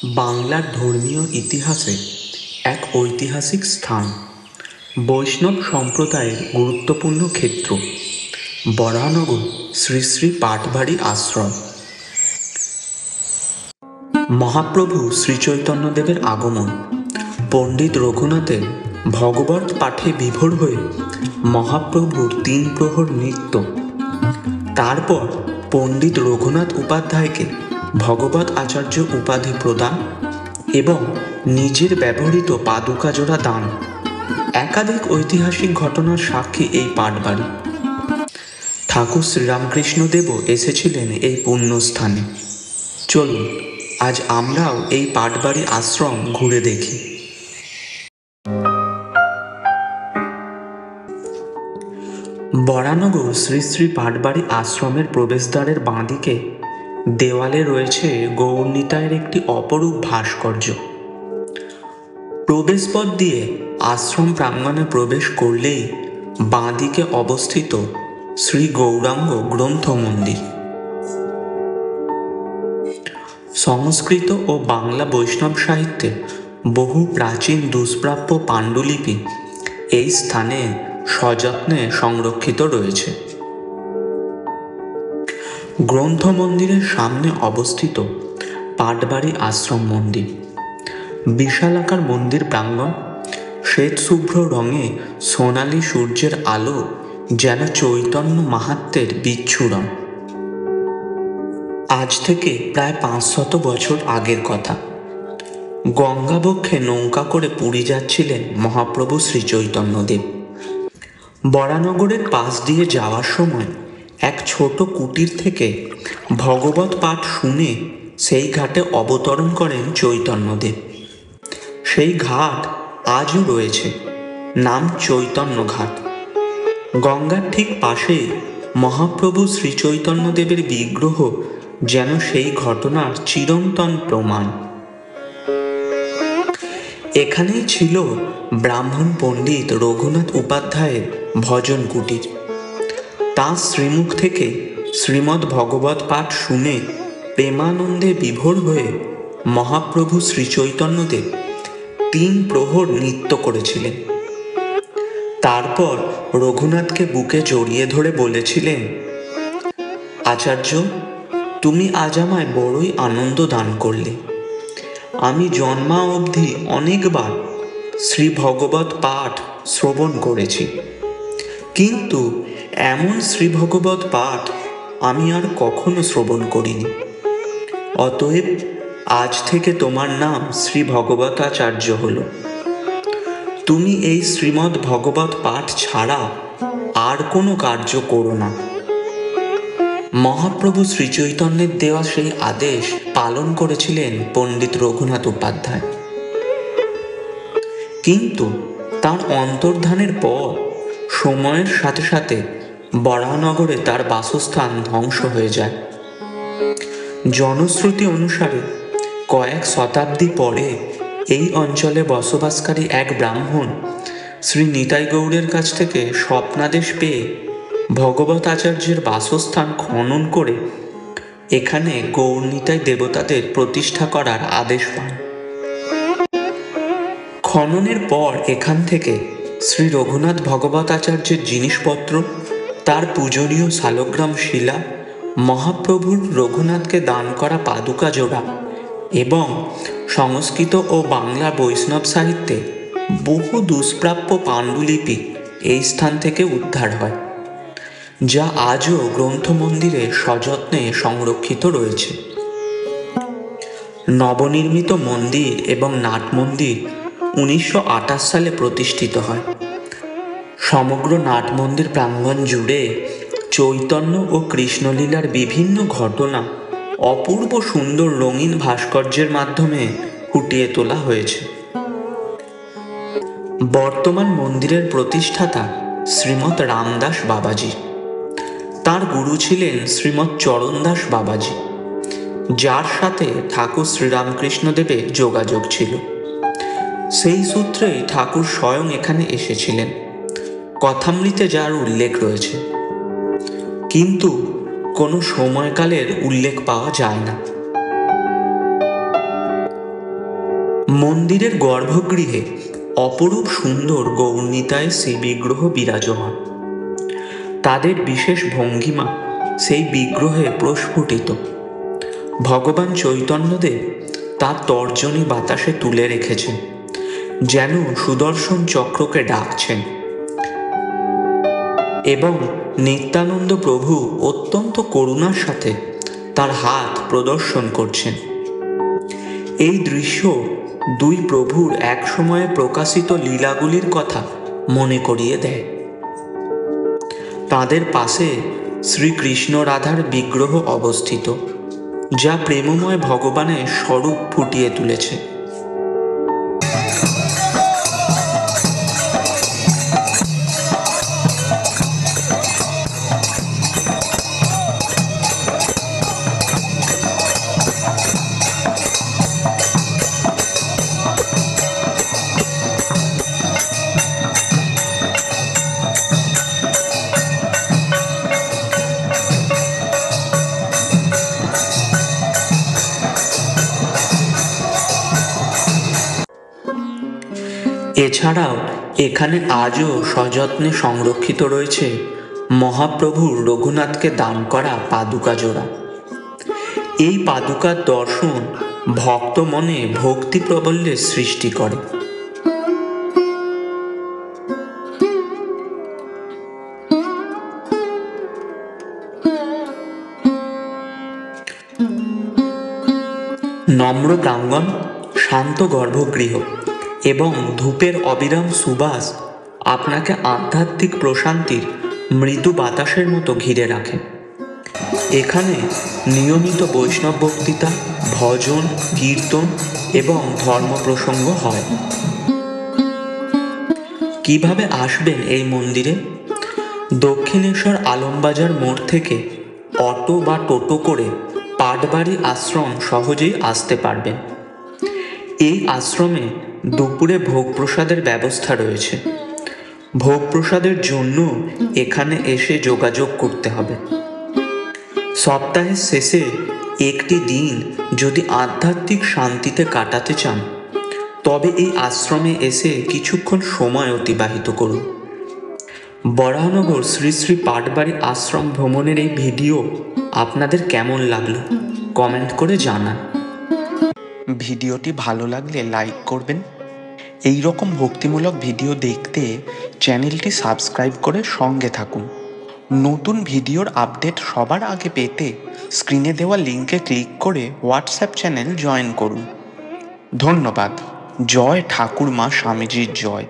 বাংলার ধর্মীয় ইতিহাসে এক ঐতিহাসিক স্থান, বৈষ্ণব সম্প্রদায়ের গুরুত্বপূর্ণ ক্ষেত্র বরাহনগর শ্রী শ্রী পাটবাড়ি আশ্রম। মহাপ্রভু শ্রীচৈতন্যদেবের আগমন, পণ্ডিত রঘুনাথের ভগবত পাঠে বিভোর হয়ে মহাপ্রভুর ৩ প্রহর নৃত্য, তারপর পণ্ডিত রঘুনাথ উপাধ্যায়কে ভগবত আচার্য উপাধি প্রদান এবং নিজের ব্যবহৃত পাদুকা জোড়া দান, একাধিক ঐতিহাসিক ঘটনার সাক্ষী এই পাটবাড়ি। ঠাকুর শ্রীরামকৃষ্ণদেবও এসেছিলেন এই পুণ্যস্থানে। চলুন আজ আমরাও এই পাটবাড়ি আশ্রম ঘুরে দেখি। বরাহনগর শ্রী শ্রী পাটবাড়ি আশ্রমের প্রবেশদ্বারের বাঁদিকে দেওয়ালে রয়েছে গৌরনিতাইয়ের একটি অপরূপ ভাস্কর্য। প্রবেশপথ দিয়ে আশ্রম প্রাঙ্গণে প্রবেশ করলেই বাঁদিকে অবস্থিত শ্রী গৌরাঙ্গ গ্রন্থ মন্দির। সংস্কৃত ও বাংলা বৈষ্ণব সাহিত্যে বহু প্রাচীন দুষ্প্রাপ্য পাণ্ডুলিপি এই স্থানে সযত্নে সংরক্ষিত রয়েছে। গ্রন্থ মন্দিরের সামনে অবস্থিত পাটবাড়ি আশ্রম মন্দির। বিশালাকার মন্দির প্রাঙ্গণ, শ্বেত শুভ্র রঙে সোনালি সূর্যের আলো যেন চৈতন্য মাহাত্ম্যের বিচ্ছুরণ। আজ থেকে প্রায় ৫০০ বছর আগের কথা। গঙ্গাবক্ষে নৌকা করে পুরী যাচ্ছিলেন মহাপ্রভু শ্রীচৈতন্যদেব। বরাহনগরের পাশ দিয়ে যাওয়ার সময় এক ছোট কুটির থেকে ভগবত পাঠ শুনে সেই ঘাটে অবতরণ করেন চৈতন্যদেব। সেই ঘাট আজও রয়েছে, নাম চৈতন্য ঘাট। গঙ্গার ঠিক পাশে মহাপ্রভু শ্রীচৈতন্যদেবের বিগ্রহ যেন সেই ঘটনার চিরন্তন প্রমাণ। এখানেই ছিল ব্রাহ্মণ পণ্ডিত রঘুনাথ উপাধ্যায়ের ভজন কুটির। তাঁর শ্রীমুখ থেকে শ্রীমদ্ ভগবত পাঠ শুনে প্রেমানন্দে বিভোর হয়ে মহাপ্রভু শ্রীচৈতন্যদেব ৩ প্রহর নৃত্য করেছিলেন। তারপর রঘুনাথকে বুকে জড়িয়ে ধরে বলেছিলেন, আচার্য, তুমি আজ আমায় বড়ই আনন্দ দান করলে। আমি জন্মা অবধি অনেকবার শ্রী ভগবত পাঠ শ্রবণ করেছি, কিন্তু এমন শ্রী ভগবত পাঠ আমি আর কখনো শ্রবণ করিনি। অতএব আজ থেকে তোমার নাম শ্রী ভগবতাচার্য হল। তুমি এই শ্রীমদ্ ভগবত পাঠ ছাড়া আর কোনো কার্য করো না। মহাপ্রভু শ্রীচৈতন্যের দেওয়া সেই আদেশ পালন করেছিলেন পণ্ডিত রঘুনাথ উপাধ্যায়। কিন্তু তার অন্তর্ধানের পর সময়ের সাথে সাথে বরাহনগরে তার বাসস্থান ধ্বংস হয়ে যায়। জনশ্রুতি অনুসারে কয়েক শতাব্দী পরে এই অঞ্চলে বসবাসকারী এক ব্রাহ্মণ শ্রী নিতাই গৌড়ের কাছ থেকে স্বপ্নাদেশ পেয়ে ভগবত আচার্যের বাসস্থান খনন করে এখানে গৌরনিতাই দেবতাদের প্রতিষ্ঠা করার আদেশ পান। খননের পর এখান থেকে শ্রী রঘুনাথ ভগবত আচার্যের জিনিসপত্র, তার পূজনীয় শালগ্রাম শিলা, মহাপ্রভুর রঘুনাথকে দান করা পাদুকা জোড়া এবং সংস্কৃত ও বাংলা বৈষ্ণব সাহিত্যে বহু দুষ্প্রাপ্য পাণ্ডুলিপি এই স্থান থেকে উদ্ধার হয়, যা আজও গ্রন্থমন্দিরে সযত্নে সংরক্ষিত রয়েছে। নবনির্মিত মন্দির এবং নাট মন্দির ১৯২৮ সালে প্রতিষ্ঠিত হয়। সমগ্র নাট মন্দির প্রাঙ্গণ জুড়ে চৈতন্য ও কৃষ্ণলীলার বিভিন্ন ঘটনা অপূর্ব সুন্দর রঙিন ভাস্কর্যের মাধ্যমে ফুটিয়ে তোলা হয়েছে। বর্তমান মন্দিরের প্রতিষ্ঠাতা শ্রীমৎ রামদাস বাবাজি। তার গুরু ছিলেন শ্রীমৎ চরণদাস বাবাজি, যার সাথে ঠাকুর শ্রীরামকৃষ্ণদেবের যোগাযোগ ছিল। সেই সূত্রেই ঠাকুর স্বয়ং এখানে এসেছিলেন, কথামৃতে যার উল্লেখ রয়েছে, কিন্তু কোনো সময়কালের উল্লেখ পাওয়া যায় না। মন্দিরের গর্ভগৃহে অপরূপ সুন্দর গৌরনীতায় শ্রী বিগ্রহ বিরাজমান। তাদের বিশেষ ভঙ্গিমা সেই বিগ্রহে প্রস্ফুটিত। ভগবান চৈতন্যদেব তার তর্জনী বাতাসে তুলে রেখেছেন, যেন সুদর্শন চক্রকে ডাকছেন, এবং নিত্যানন্দ প্রভু অত্যন্ত করুণার সাথে তার হাত প্রদর্শন করছেন। এই দৃশ্য দুই প্রভুর এক সময়ে প্রকাশিত লীলাগুলির কথা মনে করিয়ে দেয়। তাদের পাশে শ্রীকৃষ্ণ রাধার বিগ্রহ অবস্থিত, যা প্রেমময় ভগবানের স্বরূপ ফুটিয়ে তুলেছে। এছাড়াও এখানে আজও সযত্নে সংরক্ষিত রয়েছে মহাপ্রভুর রঘুনাথকে দান করা পাদুকা জোড়া। এই পাদুকার দর্শন ভক্ত মনে ভক্তি প্রবল্যের সৃষ্টি করে। নম্র প্রাঙ্গণ, শান্ত গর্ভগৃহ এবং ধূপের অবিরাম সুবাস আপনাকে আধ্যাত্মিক প্রশান্তির মৃদু বাতাসের মতো ঘিরে রাখে। এখানে নিয়মিত বৈষ্ণব বক্তৃতা, ভজন, কীর্তন এবং ধর্ম প্রসঙ্গ হয়। কিভাবে আসবেন এই মন্দিরে? দক্ষিণেশ্বর আলমবাজার মোড় থেকে অটো বা টোটো করে পাটবাড়ি আশ্রম সহজেই আসতে পারবেন। এই আশ্রমে দুপুরে ভোগ প্রসাদের ব্যবস্থা রয়েছে। ভোগ প্রসাদের জন্য এখানে এসে যোগাযোগ করতে হবে। সপ্তাহের শেষে একটি দিন যদি আধ্যাত্মিক শান্তিতে কাটাতে চান, তবে এই আশ্রমে এসে কিছুক্ষণ সময় অতিবাহিত করুন। বরাহনগর শ্রী শ্রী পাটবাড়ি আশ্রম ভ্রমণের এই ভিডিও আপনাদের কেমন লাগলো কমেন্ট করে জানান। ভিডিওটি ভালো লাগলে লাইক করবেন। এই রকম ভক্তিমূলক ভিডিও দেখতে চ্যানেলটি সাবস্ক্রাইব করে সঙ্গে থাকুন। নতুন ভিডিওর আপডেট সবার আগে পেতে স্ক্রিনে দেওয়া লিঙ্কে ক্লিক করে হোয়াটসঅ্যাপ চ্যানেল জয়েন করুন। ধন্যবাদ। জয় ঠাকুর মা স্বামীজির জয়।